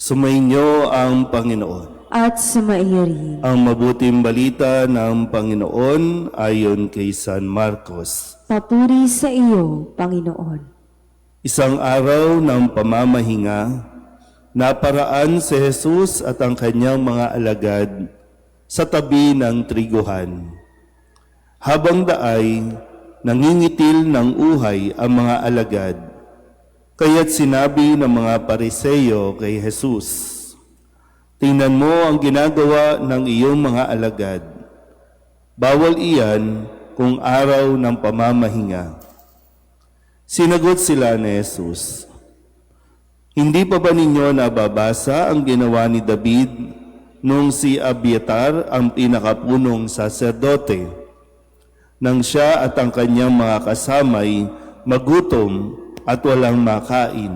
Sumainyo ang Panginoon. At sumaiyo rin. Ang mabuting balita ng Panginoon ayon kay San Marcos. Papuri sa iyo, Panginoon. Isang araw ng pamamahinga, naparaan si Jesus at ang kanyang mga alagad sa tabi ng triguhan. Habang daay, nangingitil ng uhay ang mga alagad. Kaya't sinabi ng mga Pariseo kay Jesus, "Tingnan mo ang ginagawa ng iyong mga alagad. Bawal iyan kung araw ng pamamahinga." Sinagot sila ni Jesus, "Hindi pa ba ninyo nababasa ang ginawa ni David nung si Abiatar ang pinakapunong saserdote, nang siya at ang kanyang mga kasamay magutom at walang makain?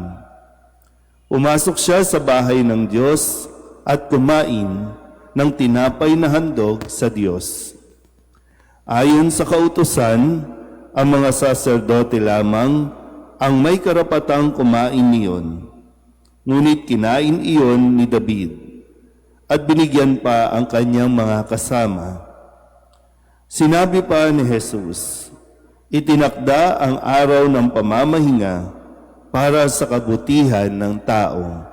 Umasok siya sa bahay ng Diyos at kumain ng tinapay na handog sa Diyos. Ayon sa kautusan, ang mga saserdote lamang ang may karapatang kumain niyon. Ngunit kinain iyon ni David at binigyan pa ang kanyang mga kasama." Sinabi pa ni Jesus, "Itinakda ang araw ng pamamahinga para sa kabutihan ng tao.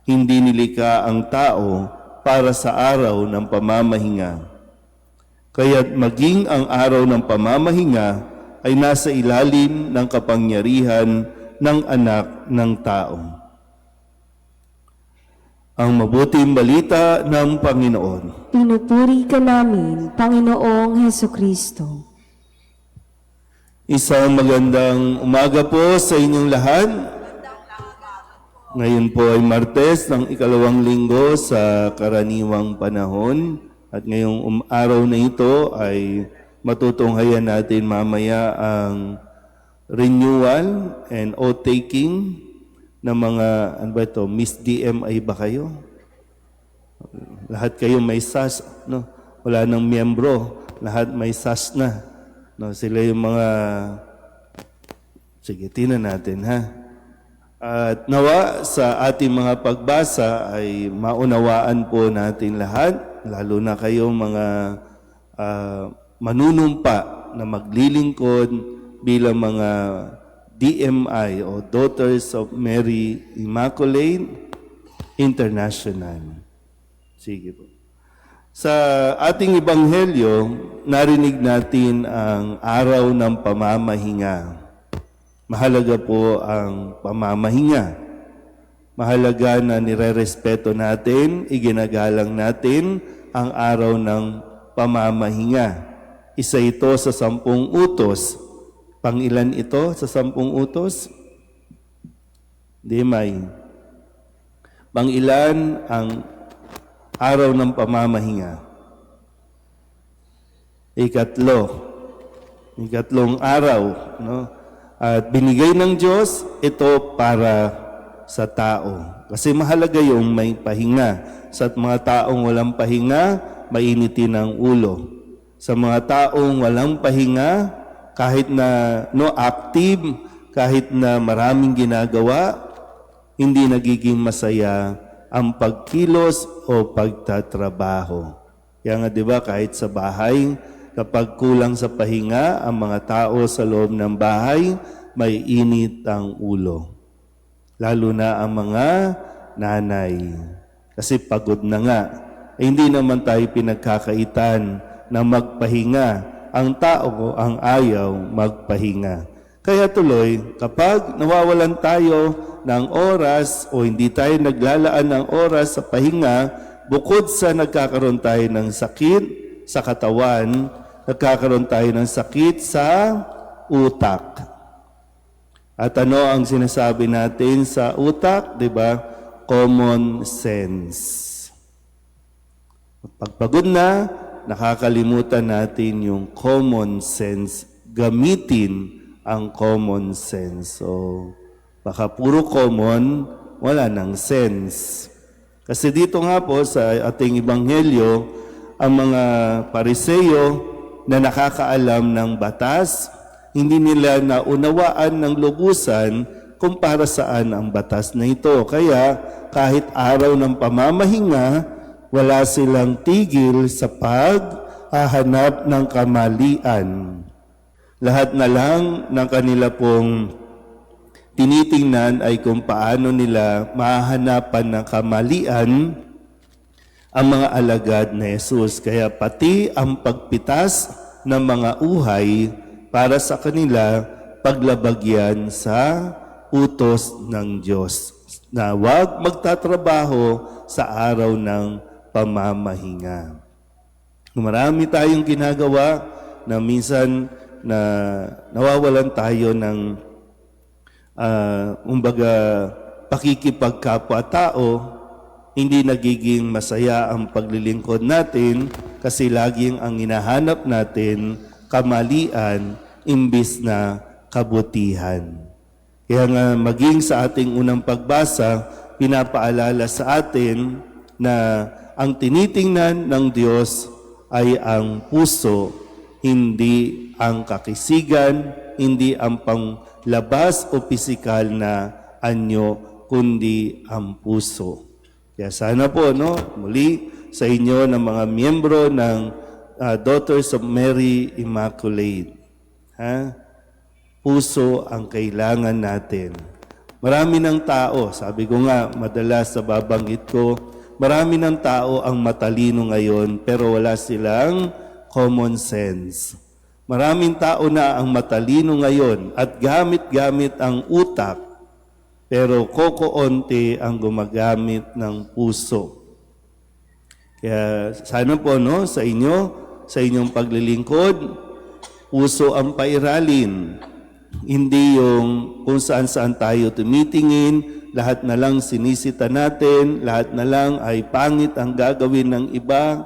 Hindi nilikha ang tao para sa araw ng pamamahinga. Kaya't maging ang araw ng pamamahinga ay nasa ilalim ng kapangyarihan ng Anak ng Tao." Ang mabuting balita ng Panginoon. Pinupuri ka namin, Panginoong Hesukristo. Isang magandang umaga po sa inyong lahat. Ngayon po ay Martes ng ikalawang linggo sa karaniwang panahon. At ngayong araw na ito ay matutunghayan natin mamaya ang renewal and oath-taking ng mga, ano ba ito, Miss DMI ba kayo? Lahat kayo may SAS, no? Wala nang miyembro, lahat may SAS na. No, sila yung mga, sige, tingnan natin, ha? At nawa sa ating mga pagbasa ay maunawaan po natin lahat, lalo na kayong mga manunumpa na maglilingkod bilang mga DMI o Daughters of Mary Immaculate International. Sige po. Sa ating ebanghelyo, narinig natin ang araw ng pamamahinga. Mahalaga po ang pamamahinga. Mahalaga na nirerespeto natin, iginagalang natin ang araw ng pamamahinga. Isa ito sa 10 utos. Pangilan ito sa 10 utos? Di may. Pangilan ang araw ng pamamahinga? Ikatlong araw, no? At binigay ng Diyos ito para sa tao. Kasi mahalaga yung may pahinga. Sa mga taong walang pahinga, mainitin ang ulo. Sa mga taong walang pahinga, kahit na active, kahit na maraming ginagawa, hindi nagiging masaya ang pagkilos o pagtatrabaho. Kaya nga 'di ba, kahit sa bahay, kapag kulang sa pahinga ang mga tao sa loob ng bahay, may init ang ulo. Lalo na ang mga nanay. Kasi pagod na nga. Hindi naman tayo pinagkakaitan na magpahinga. Ang tao ang ayaw magpahinga. Kaya tuloy, kapag nawawalan tayo ng oras o hindi tayo naglalaan ng oras sa pahinga, bukod sa nagkakaroon tayo ng sakit sa katawan, nagkakaroon tayo ng sakit sa utak. At ano ang sinasabi natin sa utak? Diba? Common sense. Pagpagod na, nakakalimutan natin yung common sense. Gamitin ang common sense. So, baka puro common, wala nang sense. Kasi dito nga po sa ating ebanghelyo, ang mga Pariseo na nakakaalam ng batas, hindi nila naunawaan ng lubusan kung para saan ang batas na ito. Kaya kahit araw ng pamamahinga, wala silang tigil sa paghahanap ng kamalian. Lahat na lang ng kanila pong tinitingnan ay kung paano nila mahahanapan ng kamalian ang mga alagad na Jesus. Kaya pati ang pagpitas ng mga uhay para sa kanila paglabagyan sa utos ng Diyos na huwag magtatrabaho sa araw ng pamamahinga. Marami tayong ginagawa na minsan na nawawalan tayo ng pakikipagkapwa-tao, hindi nagiging masaya ang paglilingkod natin kasi laging ang hinahanap natin kamalian imbis na kabutihan. Kaya nga maging sa ating unang pagbasa, pinapaalala sa atin na ang tinitingnan ng Diyos ay ang puso, hindi ang kakisigan, hindi ang panglabas o pisikal na anyo, kundi ang puso. Kaya sana po, muli sa inyo ng mga miyembro ng Daughters of Mary Immaculate. Puso ang kailangan natin. Marami ng tao, sabi ko nga, madalas sa babanggit ko, marami ng tao ang matalino ngayon pero wala silang common sense. Maraming tao na ang matalino ngayon at gamit-gamit ang utak pero kokoonti ang gumagamit ng puso. Kaya sana po sa inyo, sa inyong paglilingkod, puso ang pairalin. Hindi yung kung saan-saan tayo tumitingin, lahat na lang sinisita natin, lahat na lang ay pangit ang gagawin ng iba,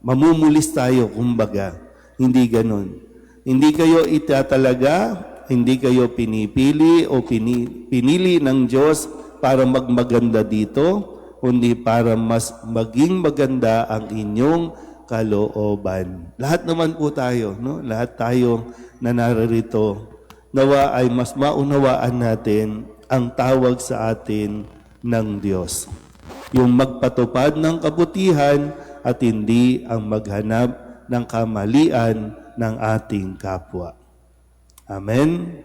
mamumulis tayo, kumbaga. Hindi ganon. Hindi kayo itatalaga, hindi kayo pinipili o pinili ng Diyos para magmaganda dito, kundi para mas maging maganda ang inyong kalooban. Lahat naman po tayo, lahat tayo na naririto, nawa ay mas maunawaan natin ang tawag sa atin ng Diyos. Yung magpatupad ng kabutihan at hindi ang maghanap ng kamalian ng ating kapwa. Amen.